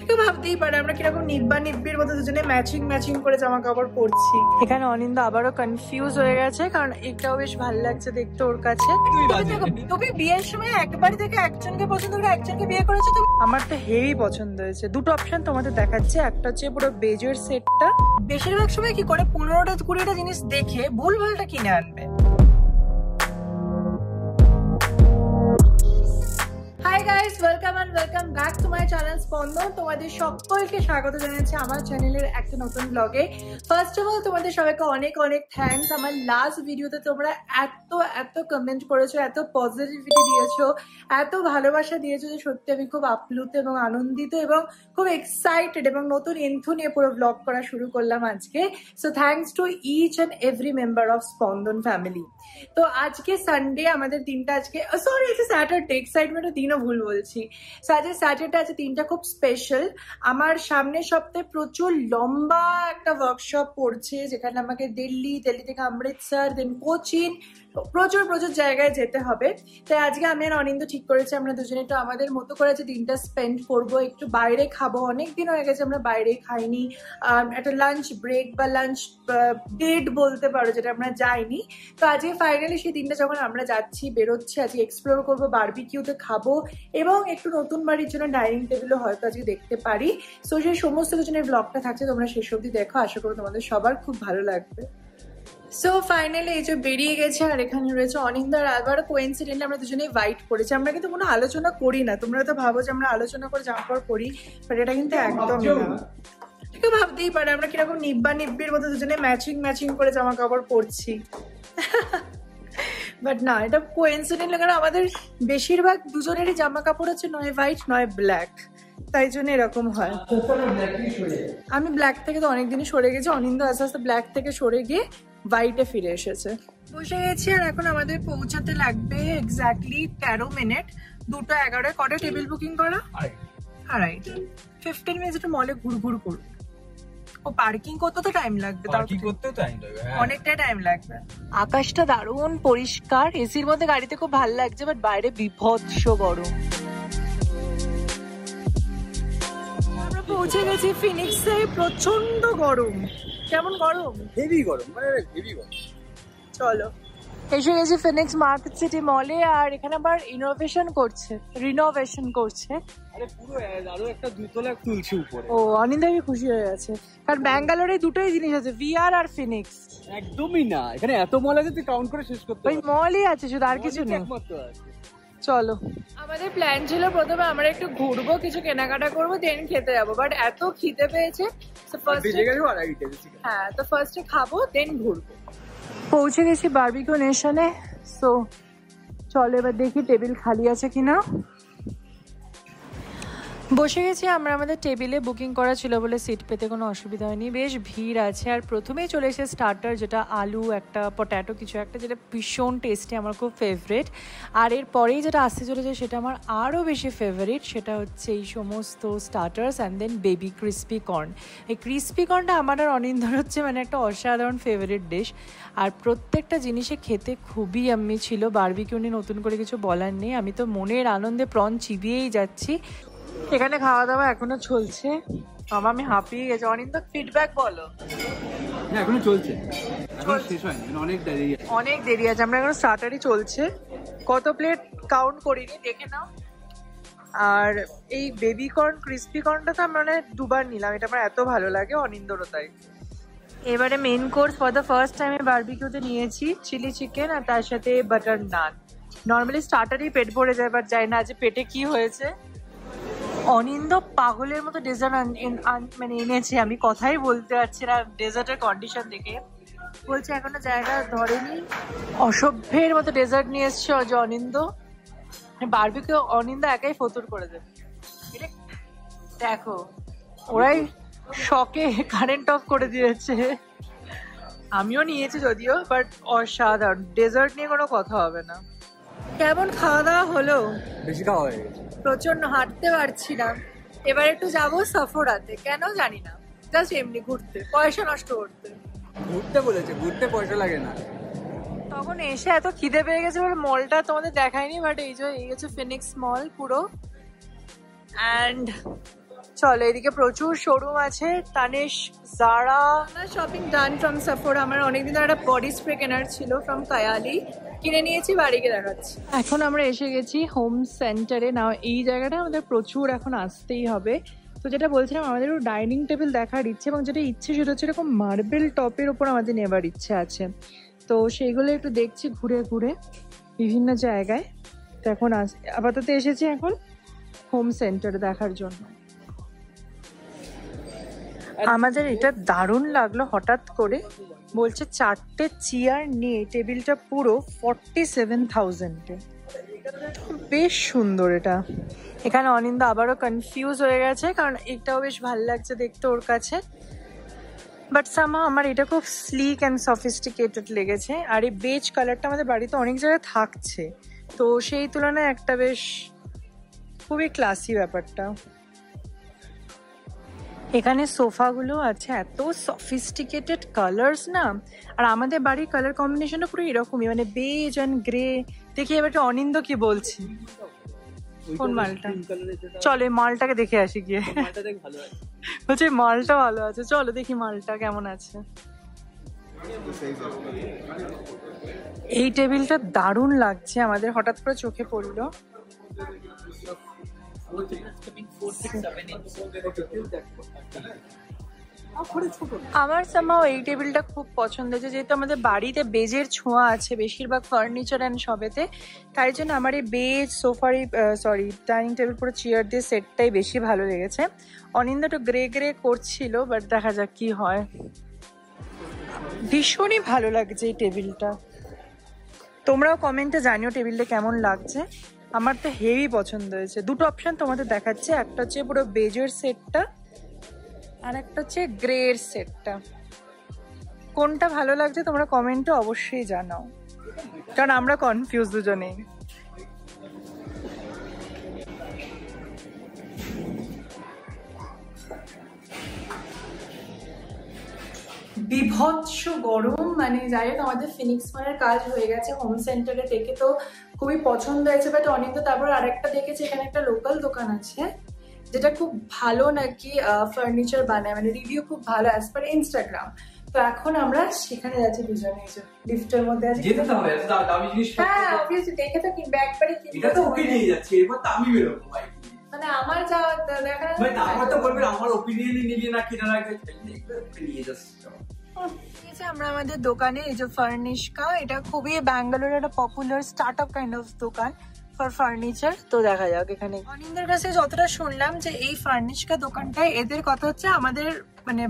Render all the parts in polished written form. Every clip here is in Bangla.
কেউ ভাবতেই পারে আমরা কিরকম নিব্বা নিব্বির মতো দুজনে ম্যাচিং করে জামা কাপড় পরছি। এখানে অনিন্দা আবারও কনফিউজ হয়ে গেছে, কারণ এটাও বেশ ভালো লাগছে দেখতে ওর কাছে। তুমি বিয়ের সময় একবার থেকে একজনকে পছন্দ করে একজনকে বিয়ে করেছো তুমি? আমার তো হেভি পছন্দ হয়েছে। দুটো অপশন তোমাদের দেখাচ্ছে, একটা হচ্ছে পুরো বেজের সেটটা। বেশিরভাগ সময় কি করে 15টা 20টা জিনিস দেখে ভুলভালটা কিনে আনবে। Hi guys, welcome and welcome back to my channel Spandan. তোমাদের সকলকে স্বাগত জানাচ্ছি আমার চ্যানেলের একটা নতুন ব্লগে। ফার্স্ট অফ অল তোমাদের সবাইকে অনেক অনেক থ্যাঙ্কস। আমার লাস্ট ভিডিওতে তোমরা এত কমেন্ট করেছো, এত পজিটিভিটি দিয়েছো, এত ভালোবাসা দিয়েছো যে সত্যি আমি খুব আপ্লুত এবং আনন্দিত এবং খুব এক্সাইটেড এবং নতুন এন্থু নিয়ে পুরো ব্লগ করা শুরু করলাম আজকে। So thanks to each and every member of Spandan family. তো আজকে সানডে, আমাদের দিনটা আজকে সরি আজকে স্যাটারডে, এক্সাইটমেন্টের দিনও ভুল বলছি। আজকে স্যাটারডে, আছে দিনটা খুব স্পেশাল। আমার সামনের সপ্তাহে প্রচুর লম্বা একটা ওয়ার্কশপ পড়ছে, যেখানে আমাকে দিল্লি থেকে অমৃতসর, দেন কোচিন, প্রচুর জায়গায় যেতে হবে। তাই আজকে আমি আর অনিন্দ ঠিক করেছি আমরা দুজনে একটু আমাদের মতো করে যে দিনটা স্পেন্ড করবো, একটু বাইরে খাবো। অনেকদিন হয়ে গেছে আমরা বাইরে খাইনি, একটা লাঞ্চ ব্রেক বা লাঞ্চ ডেট বলতে পারো, যেটা আমরা যাইনি। তো আজকে ফাইনালি সেই দিনটা যখন আমরা যাচ্ছি, বেরোচ্ছি, আজকে এক্সপ্লোর করবো, বারবিকিউতে খাবো এবং একটু নতুন বাড়ির জন্য ডাইনিং টেবিলও হয়তো আজকে দেখতে পারি। সো সেই সমস্ত কিছুর ব্লগটা থাকছে, তোমরা শেষ অবধি দেখো, আশা করি তোমাদের সবার খুব ভালো লাগবে। সো ফাইনালি এই যে বেরিয়ে গেছে, আর এখানে রয়েছে অনিন্দার। আবার কোইন্সিডেন্টলি আমরা দুজনেই হোয়াইট পরেছি। আমরা কিন্তু কোনো আলোচনা করি না, তোমরা তো ভাবো যে আমরা আলোচনা করে জামা কাপড় পরি, বাট এটা কিন্তু একদমই না। কেউ ভাবতেই পারে আমরা কিরকম নিব্বা নিব্বির মতো দুজনে ম্যাচিং করে জামা কাপড় পরছি, বাট না, এটা কোইন্সিডেন্টলি। কারণ আমাদের বেশিরভাগ দুজনেরই জামা কাপড় হচ্ছে নয় হোয়াইট নয় ব্ল্যাক, তাই জন্য এরকম হয়। আমি ব্ল্যাক থেকে তো অনেকদিনই সরে গেছি, অনিন্দ আস্তে আস্তে ব্ল্যাক থেকে সরে গিয়ে হোয়াইটে ফিরে এসেছে। বসে গেছি, আর এখন আমাদের পৌঁছাতে লাগবে এক্স্যাক্টলি 13 মিনিট। 2:11। কটা টেবিল বুকিং করা? 2:30। 15 মিনিট একটু মলে ঘুর করুন। ও পার্কিং করতে তো টাইম লাগবে, অনেকটা টাইম লাগবে। আকাশটা দারুণ পরিষ্কার, এসির মধ্যে গাড়িতে খুব ভালো লাগছে, বাট বাইরে বিভৎস গরম। আমরা পৌঁছে গেছি ফিনিক্সে, প্রচন্ড গরম। কেমন গরম? হেভি গরম, মানে হেভি গরম। চলো, এসে গেছি ফিনিক্স মার্কেট সিটি মলে, আর এখানে আবার রিনোভেশন করছে। আরে পুরো আরো একটা দুতলা তুলছে উপরে। ও, অনিন্দা খুশি হয়ে গেছে, কারণ ব্যাঙ্গালোরে দুটোই জিনিস আছে, ভিআর আর ফিনিক্স। একদমই না, এখানে এত মল আছে তুই কাউন্ট করে শেষ করতে পারবি। ওই মলই আছে, শুধু আর কিছু নেই। চলো, আমাদের প্ল্যান ছিল প্রথমে আমরা একটু ঘুরবো, কিছু কেনাকাটা করবো, দেন খেতে যাবো, বাট এত খিদে পেয়েছে। হ্যাঁ, তো ফার্স্টে খাবো, দেন ঘুরবো। পৌঁছে গেছি বারবিকিউ নেশনে। সো চলো এবার দেখি টেবিল খালি আছে কিনা। বসে গেছি আমরা, আমাদের টেবিলে বুকিং করা ছিল বলে সিট পেতে কোনো অসুবিধা হয়নি। বেশ ভিড় আছে, আর প্রথমেই চলে এসে স্টার্টার, যেটা আলু একটা পট্যাটো কিছু একটা, যেটা ভীষণ টেস্টি, আমার খুব ফেভারিট। আর এরপরেই যেটা আসতে চলেছে সেটা আমার আরও বেশি ফেভারিট, সেটা হচ্ছে এই সমস্ত starters and then baby crispy corn. এই ক্রিস্পি কর্নটা আমার আর অনিন্দর হচ্ছে মানে একটা অসাধারণ ফেভারিট ডিশ, আর প্রত্যেকটা জিনিসে খেতে খুবই ইয়াম্মি ছিল। বারবিকিউ নিয়ে নতুন করে কিছু বলার নেই, আমি তো মনের আনন্দে প্রন চিবিয়েই যাচ্ছি। এখানে খাওয়া দাওয়া এখনো চলছে, বাবা আমি হাঁপিয়ে গেছি। অনিন্দ ফিডব্যাক বলো। এখনো চলছে, এখন শেষ হয়নি, অনেক দেরি আছে। আমরা এখন স্টার্টারই চলছে, কত প্লেট কাউন্ট করিনি, দেখে নাও। আর এই বেবি কর্ন ক্রিস্পি কর্নটা তো আমরা মানে দুবার নিলাম, এটা আমার এত ভালো লাগে, অনিন্দরও তাই। এবারে main course for the first time বারবিকিউতে নিয়েছি চিলি চিকেন, আর তার সাথে বাটার নান। নর্মালি স্টার্টারই পেট ভরে যায়, বাট যাই না আজ পেটে কি হয়েছে। অনিন্দ পাগলের মতো ডেজার্ট মানে এনেছে, আমি কথাই বলতে পারছি না ডেজার্টের কন্ডিশন দেখে। বলছে এখনো জায়গা ধরেনি, অসভ্যের মতো ডেজার্ট নিয়ে এসছে অনিন্দ। বারবিকিউ অনিন্দ একাই ফতুর করে দেবে। দেখো, ওরাই শকে কারেন্ট অফ করে দিয়েছে। আমিও নিয়েছি যদিও, বাট অসাধারণ। ডেজার্ট নিয়ে কোনো কথা হবে না। কেমন খাওয়া দাওয়া হলো? বেশি খাওয়া হয়ে গেছে, প্রচন্ড, হাঁটতে পারছি না। এবার একটু যাবো সাফোরাতে, কেন জানি না, জাস্ট এমনি ঘুরতে, পয়সা নষ্ট করতে। ঘুরতে বলেছে, ঘুরতে পয়সা লাগে না। তখন এসে এত খিদে পেয়ে গেছে, মলটা তোমাদের দেখায়নি, বাট এই যে এই হচ্ছে ফিনিক্স মল পুরো। অ্যান্ড চলো, এদিকে প্রচুর শোরুম আছে। Tanishq, Zara. Shopping done from Sephora. আমার অনেকদিন একটা বডি স্প্রে কেনার ছিল ফ্রম কায়ালি, কিনে নিয়েছি, বাড়িকে দেখাচ্ছি। এখন আমরা এসে গেছি হোম সেন্টারে। না, এই জায়গাটা আমাদের প্রচুর এখন আসতেই হবে। তো যেটা বলছিলাম, আমাদের ডাইনিং টেবিল দেখার ইচ্ছে, এবং যেটা ইচ্ছে সেটা হচ্ছে এরকম মার্বেল টপের ওপর আমাদের নেবার ইচ্ছে আছে। তো সেইগুলো একটু দেখছি ঘুরে ঘুরে বিভিন্ন জায়গায়। তো এখন আপাতত এসেছি এখন হোম সেন্টারে দেখার জন্য। আমাদের এটা দারুণ লাগলো হঠাৎ করে। বলছে 4টে চেয়ার নিয়ে টেবিলটা পুরো 47,000-এ। বেশ সুন্দর এটা। এখানে অনিন্দ আবারও কনফিউজ হয়ে গেছে, কারণ এটাও বেশ ভালো লাগছে দেখতে ওর কাছে। বাট সামহাউ আমার এটা খুব স্লিক অ্যান্ড সফিস্টিকেটেড লেগেছে। আর এই বেজ কালারটা আমাদের বাড়িতে অনেক জায়গায় থাকছে, তো সেই তুলনায় একটা বেশ খুবই ক্লাসি ব্যাপারটা। এখানে সোফাগুলো আছে, এত সফিস্টিকেটেড কালার্স না। আর আমাদের বাড়ির কালার কম্বিনেশনটা পুরো এরকমই, মানে বেজ অ্যান্ড গ্রে। দেখি এবার অনিন্দ কি বলছে। কোন মালটা? চলো এই মালটাকে দেখে আসি গিয়ে। বলছে মালটা ভালো আছে, চলো দেখি মালটা কেমন আছে। এই টেবিলটা দারুণ লাগছে আমাদের, হঠাৎ করে চোখে পড়লো। আমার সামহাও এই টেবিলটা খুব পছন্দ হয়েছে, যেহেতু আমাদের বাড়িতে বেজের ছোঁয়া আছে বেশিরভাগ ফার্নিচার অ্যান্ড সবেতে। তাই জন্য আমার এই বেজ সোফারি ডাইনিং টেবিল পুরো চেয়ার দিয়ে সেটটাই বেশি ভালো লেগেছে। অনিন্দ একটু গ্রে গ্রে করছিল, বাট দেখা যাক কি হয়। ভীষণই ভালো লাগছে এই টেবিলটা। তোমরাও কমেন্টে জানিও টেবিলটা কেমন লাগছে। আমার তো হেভি পছন্দ হয়েছে। দুটো অপশন তোমাদের দেখাচ্ছে, একটা হচ্ছে পুরো বেজের সেটটা, আর একটা হচ্ছে গ্রে এর সেটটা। কোনটা ভালো লাগছে তোমরা কমেন্টে অবশ্যই জানাও, কারণ আমরা কনফিউজ দুজনেই। বিভৎস গরম, মানে যাই হোক আমাদের ফিনিক্স মলের কাজ হয়ে গেছে হোম সেন্টারে দেখে, তো খুবই পছন্দ হয়েছে। বাট অনিন্দ তারপর আরেকটা দেখেছে, এখানে একটা লোকাল দোকান আছে যেটা খুব ভালো নাকি ফার্নিচার বানায়, মানে রিভিউ খুব ভালো অ্যাজ পার ইনস্টাগ্রাম। তো এখন আমরা সেখানে যাচ্ছি দুজনে, লিফটের মধ্যে আছি। হ্যাঁ অবভিয়াসলি, দেখে তো কিনবে একবারে, কিনবে তো ওকে নিয়ে যাচ্ছি, এরপর তো আমি বেরোবো ভাই। মানে আমার যা দেখা ভাই, তারপর তো বলবে আমার অপিনিয়নই নিবি না কিনা লাগে, নিয়ে যাচ্ছি। আমরা আমাদের দোকানে এই যে ফার্নিশকা, এটা খুবই ব্যাঙ্গালোরের একটা popular start up kind of দোকান ফর ফার্নিচার। তো দেখা যাক এখানে। অনিন্দের কাছে যতটা শুনলাম যে এই ফার্নিশকা দোকানটায় এদের কথা হচ্ছে আমাদের মানে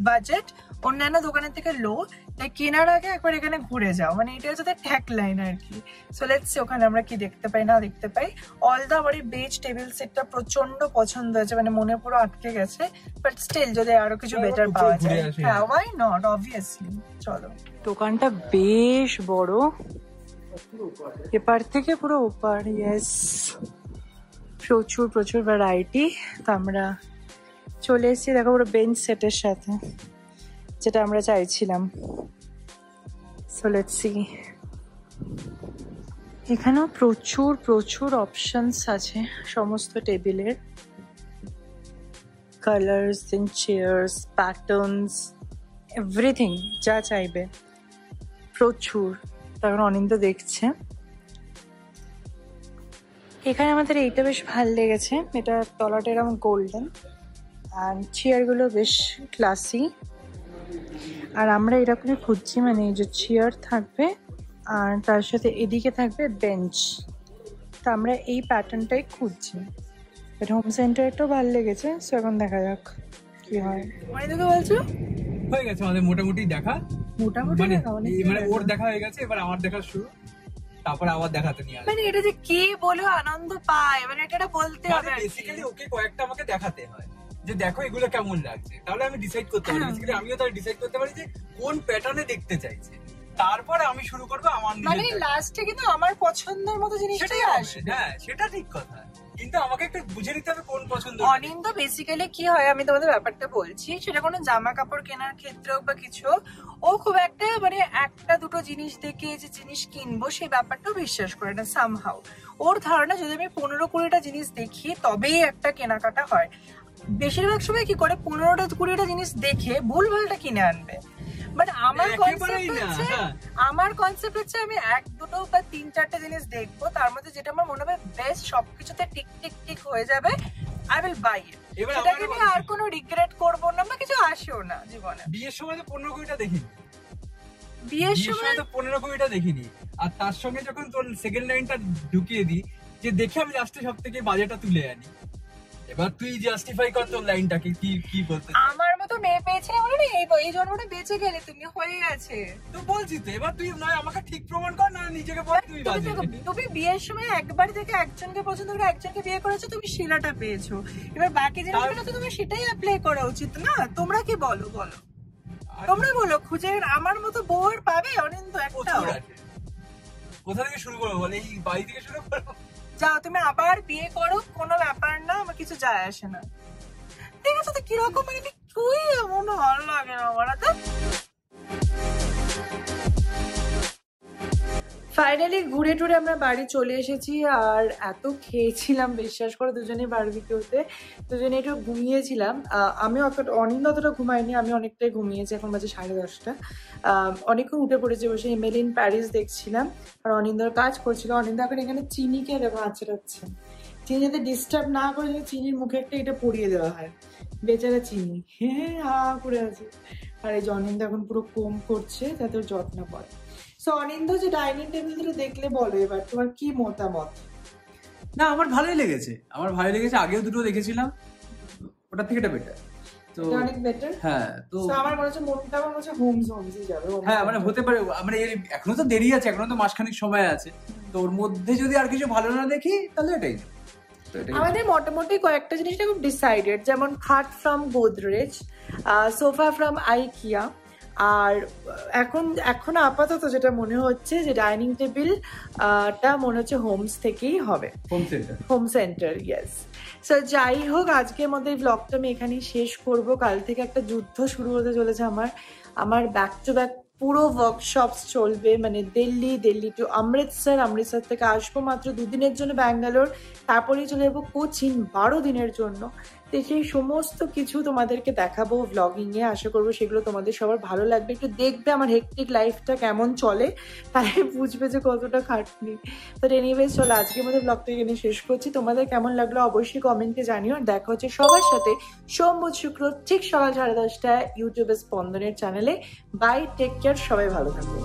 বাজেট অন্যান্য দোকানের থেকে লো, তাই কেনার আগে একবার এখানে ঘুরে যাও, মানে এটা হচ্ছে তার ট্যাগ লাইন আর কি। সো লেটস সি ওখানে আমরা কি দেখতে পাই না দেখতে পাই। অল দা আমার এই বেজ টেবিল সেটটা প্রচন্ড পছন্দ হয়েছে, মানে মনে পুরো আটকে গেছে। বাট স্টিল যদি আরো কিছু বেটার পাওয়া যায়, হ্যাঁ ওয়াই নট, অবভিয়াসলি। চলো, দোকানটা বেশ বড়, এপার থেকে পুরো ওপার। ইয়েস, প্রচুর প্রচুর ভ্যারাইটি। তো আমরা চলে এসেছি, দেখো পুরো বেঞ্চ সেটের সাথে, যেটা আমরা চাইছিলাম। So let's see. এখানেও প্রচুর প্রচুর অপশনস আছে সমস্ত টেবিলের, colours and chairs, patterns, everything যা চাইবে প্রচুর। তখন অনিন্দ দেখছে। এখানে আমাদের এইটা বেশ ভালো লেগেছে, এটা তলাটা এরকম গোল্ডেন, আর চেয়ারগুলো বেশ ক্লাসি। আর আমরা এরকমই খুঁজছি, মানে এই যে চেয়ার থাকবে আর তার সাথে এদিকে থাকবে বেঞ্চ। তো আমরা এই প্যাটার্নটাই খুঁজছি। এটা হোম সেন্টারটাও ভালো লেগেছে। সো এখন দেখা যাক কি হয়। অনিন্দাকে বলছো হয়ে গেছে আমাদের মোটামুটি দেখা, মোটামুটি মানে ওর দেখা হয়ে গেছে, এবার আমার দেখা শুরু, তারপরে আবার দেখাতে নিয়ে আসবে। মানে এটা যে কে বলে আনন্দ পায়, মানে এটা বলতে হবে। বেসিক্যালি ওকে কয়েকটা আমাকে দেখাতে হয় যে দেখো এগুলো কেমন লাগছে, তাহলে আমি ডিসাইড করতে পারি। বেসিক্যালি আমিও তাহলে ডিসাইড করতে পারি যে কোন প্যাটার্নে দেখতে চাইছে, তারপরে আমি শুরু করবো আমার নিজের। মানে লাস্টে কিন্তু আমার পছন্দের মতো জিনিসটাই আসবে। হ্যাঁ সেটা ঠিক কথা, কিন্তু আমাকে একটু বুঝে নিতে হবে কোন পছন্দ। অনিন্দ বেসিক্যালি কি হয়, আমি তোমাদের ব্যাপারটা বলছি, সেটা কোনো জামা কাপড় কেনার ক্ষেত্রে হোক বা কিছু, ও খুব একটা মানে একটা দুটো জিনিস দেখে যে জিনিস কিনবো সেই ব্যাপারটাও বিশ্বাস করে না সামহাউ। ওর ধারণা যদি আমি 15-20টা জিনিস দেখি তবেই একটা কেনাকাটা হয়। বেশিরভাগ সময় কি করে 15টা-20টা জিনিস দেখে ভুলভালটা কিনে আনবে। বাট আমার কনসেপ্ট হচ্ছে আমি 1-2 বা 3-4টে জিনিস দেখবো, তার মধ্যে যেটা আমার মনে হবে বেস্ট, সবকিছুতে টিক টিক টিক হয়ে যাবে, আই উইল বাই ইট। এটাকে নিয়ে আর কোনো রিগ্রেট করবো না বা কিছু আসেও না জীবনে। বিয়ের সময় তো 15-20টা দেখিনি, বিয়ের সময় তো 15-20টা দেখিনি। আর তার সঙ্গে যখন তোর সেকেন্ড লাইনটা ঢুকিয়ে দিই যে দেখে আমি লাস্টে সব থেকে বাজেটা তুলে আনি, এবার তুই জাস্টিফাই কর তোর লাইনটাকে কি বলতে। আমার মতো মেয়ে পেয়েছে বলে না এই জন্মটা বেঁচে গেলে তুমি, হয়ে গেছে তো বলছি তো। এবার তুই নয় আমাকে ঠিক প্রমাণ কর, না নিজেকে বল তুই বাজে। তুমি বিয়ের সময় একবার থেকে একজনকে পছন্দ করে একজনকে বিয়ে করেছো, তুমি শিলাটা পেয়েছো, এবার বাকি জিনিসগুলো তো তোমার সেটাই অ্যাপ্লাই করা উচিত না? তোমরা কি বলো তোমরা বলো, খুঁজে আমার মতো বউর পাবে অনিন্দ একটা? কোথা থেকে শুরু করবো বল? এই বাড়ি থেকে শুরু করবো? যাও তুমি আবার বিয়ে করো, কোনো ব্যাপার না, আমার কিছু যায় আসে না। ঠিক আছে, তো কিরকম তুই এমন ভালো লাগে না আমার। ফাইনালি ঘুরে টুরে আমরা বাড়ি চলে এসেছি, আর এত খেয়েছিলাম বিশ্বাস করো, দুজনেই বারবিকিউতে, দুজনে একটু ঘুমিয়েছিলাম। আমি অনিন্দ অতটা ঘুমাইনি, আমি অনেকটাই ঘুমিয়েছি, এখন বাজে 10:30। অনেকক্ষণ উঠে পড়েছে, বসে এমএলএ ইন প্যারিস দেখছিলাম, আর অনিন্দর কাজ করছিল। অনিন্দ এখন এখানে চিনিকে আঁচড়াচ্ছে, চিনি যাতে ডিস্টার্ব না করে, যদি চিনির মুখে একটা এটা পরিয়ে দেওয়া হয়, বেচারা চিনি হা করে আছে। আর এই যে অনিন্দ এখন পুরো কোম করছে যাতে ওর যত্ন পড়ে। সো অনিন্দ, যে ডাইনিং টেবিলটা দেখলে বলো এবার তোমার কি মতামত? না, আমার ভালোই লেগেছে, আগেও দুটো দেখেছিলাম, ওটার থেকে এটা বেটার। তো অনেক বেটার। হ্যাঁ, তো আমার মনে হচ্ছে মনটা আমার মনে হচ্ছে হোমসই যাবে। হ্যাঁ, মানে হতে পারে, মানে এখনো তো দেরি আছে, এখনো তো মাসখানেক সময় আছে, তো ওর মধ্যে যদি আর কিছু ভালো না দেখি তাহলে এটাই। আমাদের মোটামুটি কয়েকটা জিনিসটা খুব ডিসাইডেড, যেমন খাট from Godrej, sofa from IKEA, আর এখন আপাতত যেটা মনে হচ্ছে যে ডাইনিং টেবিলটা মনে হচ্ছে হোমস থেকেই হবে, হোম সেন্টার। ইয়েস। সো যাই হোক, আজকের মধ্যে এই ব্লগটা আমি এখানেই শেষ করব। কাল থেকে একটা যুদ্ধ শুরু হতে চলেছে আমার ব্যাক টু ব্যাক পুরো ওয়ার্কশপস চলবে, মানে দিল্লি টু অমৃতসর থেকে আসবো মাত্র 2 দিনের জন্য ব্যাঙ্গালোর, তারপরেই চলে যাবো কোচিন 12 দিনের জন্য। তো সেই সমস্ত কিছু তোমাদেরকে দেখাবো ব্লগিংয়ে, আশা করবো সেগুলো তোমাদের সবার ভালো লাগবে। একটু দেখবে আমার হেক্টিক লাইফটা কেমন চলে, তাহলে বুঝবে যে কতটা খাটনি। তো এনিওয়েজ, চলো আজকের মধ্যে ব্লগটা এখানে শেষ করছি। তোমাদের কেমন লাগলো অবশ্যই কমেন্টে জানিও, আর দেখা হচ্ছে সবার সাথে সোম বুধ শুক্র ঠিক সকাল 10:30টায় ইউটিউবে স্পন্দনের চ্যানেলে। বাই, টেক কেয়ার, সবাই ভালো থাকবে।